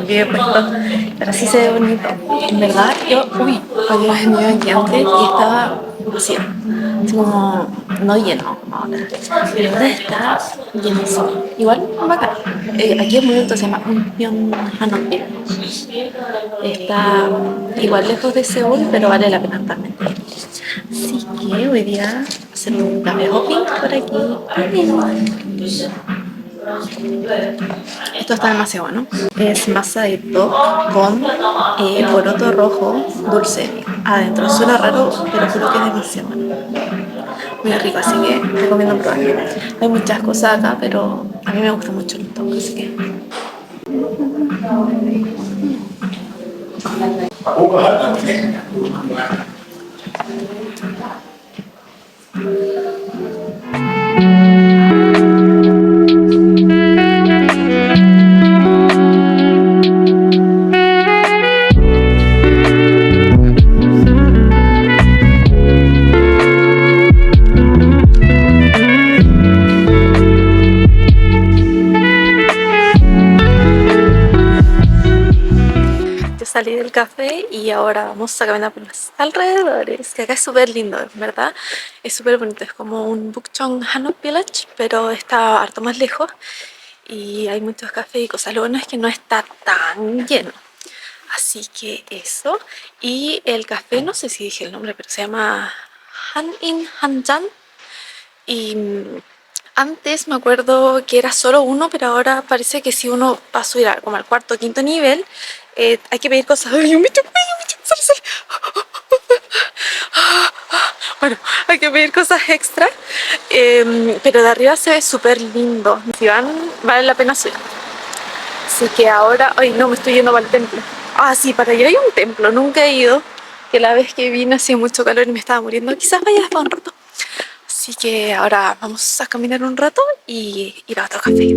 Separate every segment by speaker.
Speaker 1: que he puesto, pero sí se ve bonito. En verdad, yo, había venido aquí antes y estaba vacío, así como no lleno como ahora, pero ahora está llenísimo. Igual, bacán. Aquí es muy bonito, se llama Unmyeonghanokbil. Está igual lejos de Seúl, pero vale la pena totalmente. Así que hoy día hacer un café hopping por aquí. Esto está demasiado bueno. Es masa de top con poroto rojo dulce adentro. Suena raro, pero juro que es demasiado bueno. Muy rico, así que recomiendo probarlo. Hay muchas cosas acá, pero a mí me gusta mucho el top, así que... Salí del café y ahora vamos a caminar por los alrededores, que acá es súper lindo, ¿verdad? Es súper bonito, es como un Bukchon Hanok Village, pero está harto más lejos y hay muchos cafés y cosas. Lo bueno es que no está tan lleno, así que eso. Y el café, no sé si dije el nombre, pero se llama Han In Hanjan. Y antes me acuerdo que era solo uno, pero ahora parece que si uno va a subir como al cuarto o quinto nivel, hay que pedir cosas. ¡Ay, un bicho! ¡Sale! Bueno, hay que pedir cosas extra, pero de arriba se ve súper lindo. Si van, vale la pena subir. Así que ahora... ¡Ay, no! Me estoy yendo para el templo. Ah, sí, para allá hay un templo. Nunca he ido. Que la vez que vine hacía mucho calor y me estaba muriendo. Quizás vaya para un rato. Así que ahora vamos a caminar un rato y ir a otro café.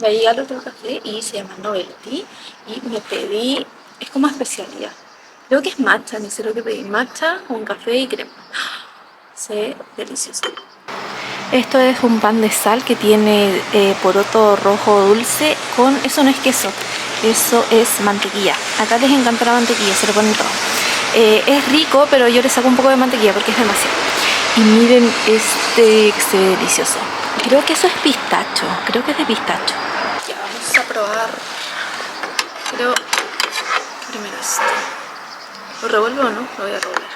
Speaker 1: Ya llegué al otro café y se llama Novelty y me pedí, es como especialidad, creo que es matcha, ni sé lo que pedí, matcha con café y crema. Se ve delicioso. Esto es un pan de sal que tiene poroto rojo dulce con, eso no es queso, eso es mantequilla. Acá les encanta la mantequilla, se lo ponen todo. Es rico, pero yo le saco un poco de mantequilla porque es demasiado. Y miren este que se ve delicioso. Creo que eso es pistacho, creo que es de pistacho. Ya, vamos a probar. Creo primero esto. ¿Lo revuelvo o no? Lo voy a revolver.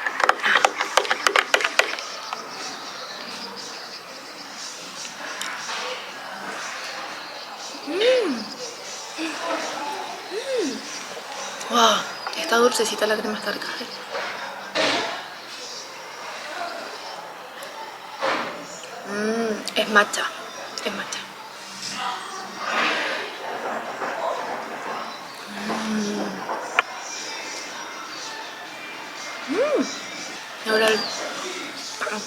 Speaker 1: Wow, está dulcecita, la crema está rica. Es matcha, es matcha. Ahora el pan.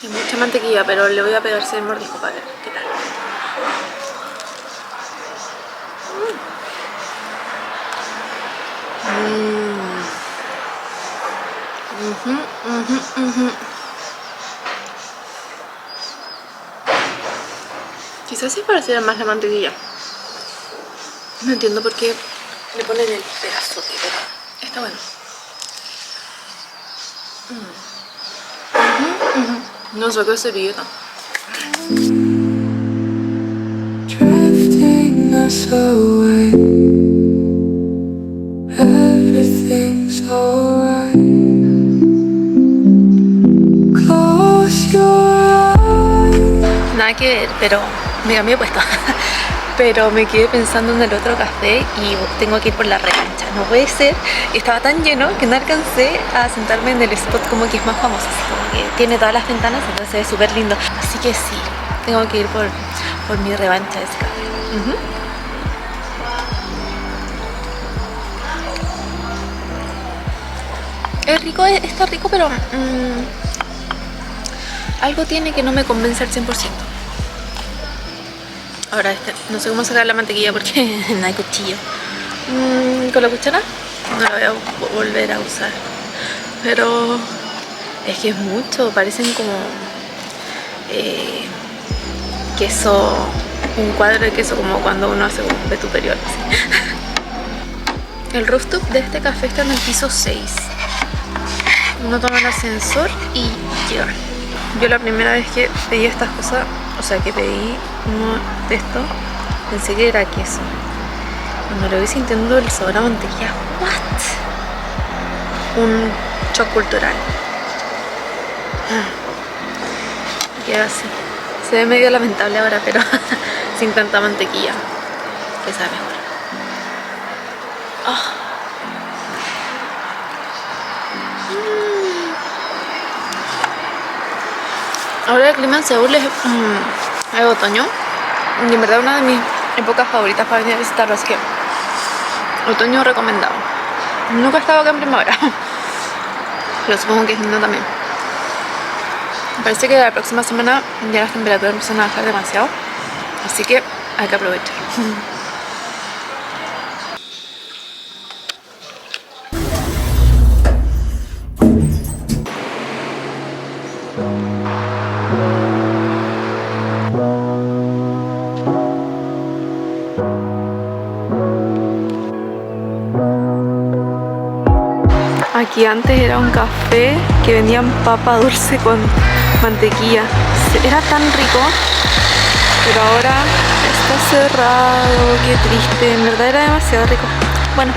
Speaker 1: Es mucha mantequilla, pero le voy a pegar ese mordisco para ver qué tal. Quizás sí pareciera más la mantequilla. No entiendo por qué le ponen el pedazote, pero está bueno. No sé qué servilleta. Drifting us away. Everything's alright. Close your eyes. Nada que ver, pero me cambié de puesto. pero me quedé pensando en el otro café y tengo que ir por la revancha. No puede ser, estaba tan lleno que no alcancé a sentarme en el spot como que es más famoso, así como que tiene todas las ventanas, entonces es súper lindo. Así que sí, tengo que ir por mi revancha de ese café. Es rico, está rico, pero algo tiene que no me convence al 100%. Ahora no sé cómo sacar la mantequilla porque no hay cuchillo. Con la cuchara no la voy a volver a usar. Pero es que es mucho, parecen como queso, un cuadro de queso, como cuando uno hace un vetuperior. El rooftop de este café está en el piso 6. Uno toma el ascensor y llega. Yo la primera vez que pedí estas cosas, o sea que pedí uno de estos, pensé que era queso. Cuando lo vi sintiendo el sabor a mantequilla, ¿what? Un shock cultural. Queda así. Se ve medio lamentable ahora, pero sin tanta mantequilla, que sabe mejor. Oh. Ahora el clima en Seúl es otoño y en verdad una de mis épocas favoritas para venir a visitarlo, así que otoño recomendado. Nunca he estado acá en primavera, pero supongo que es lindo también. Me parece que la próxima semana ya las temperaturas empiezan a bajar demasiado, así que hay que aprovechar. Aquí antes era un café que vendían papa dulce con mantequilla. Era tan rico, pero ahora está cerrado. Qué triste, en verdad era demasiado rico. Bueno.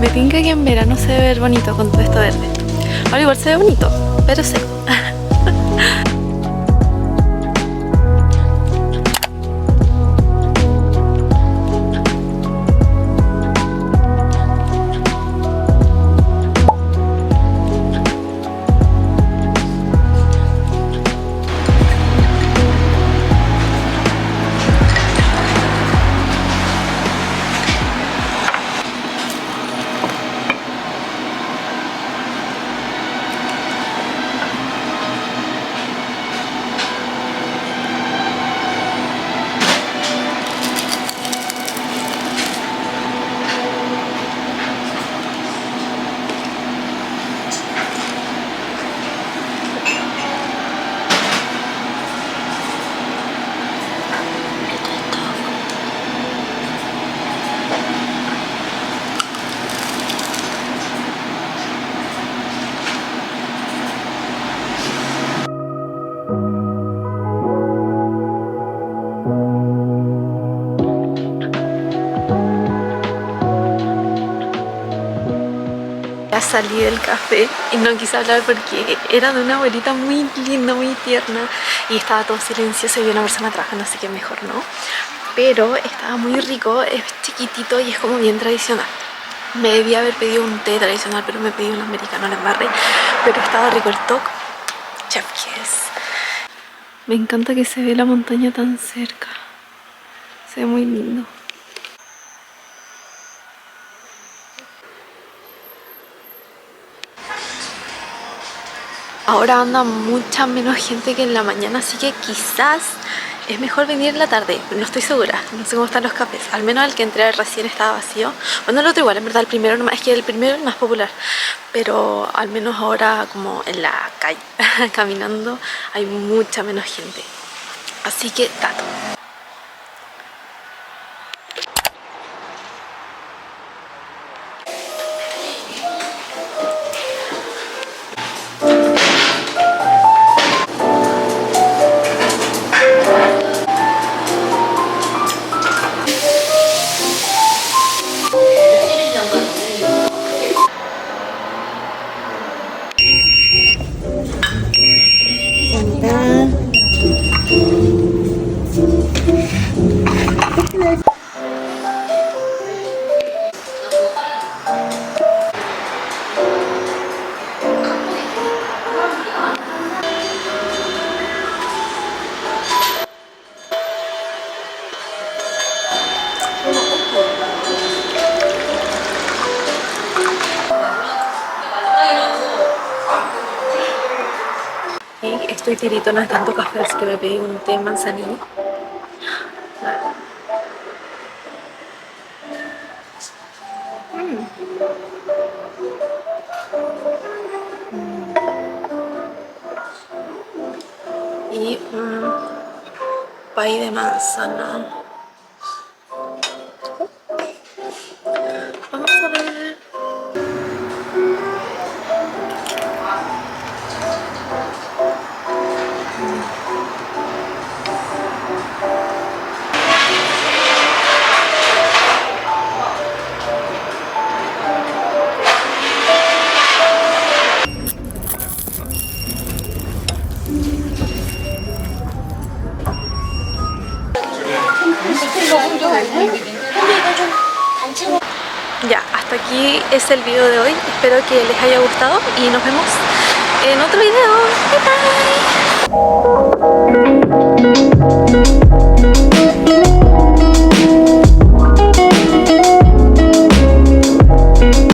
Speaker 1: Me tinca que en verano se debe ver bonito con todo esto verde. Ahora igual se ve bonito, pero seco. Ya salí del café y no quise hablar porque era de una abuelita muy linda, muy tierna y estaba todo silencioso y había una persona trabajando, así que mejor no. Pero estaba muy rico, es chiquitito y es como bien tradicional. Me debía haber pedido un té tradicional, pero me pedí un americano en barre, pero estaba rico el toque. Chef kiss. Me encanta que se ve la montaña tan cerca, se ve muy lindo. Ahora anda mucha menos gente que en la mañana, así que quizás es mejor venir en la tarde, no estoy segura, no sé cómo están los cafés. Al menos el que entré recién estaba vacío. Bueno, el otro igual, en verdad el primero nomás, es que el primero es más popular, pero al menos ahora como en la calle, caminando, hay mucha menos gente. Así que tato. estoy tiritona de tanto café, así que me pedí un té manzanilla. Y un pay de manzana. Vamos a ver. Ya, hasta aquí es el video de hoy. Espero que les haya gustado y nos vemos en otro video. Bye, bye.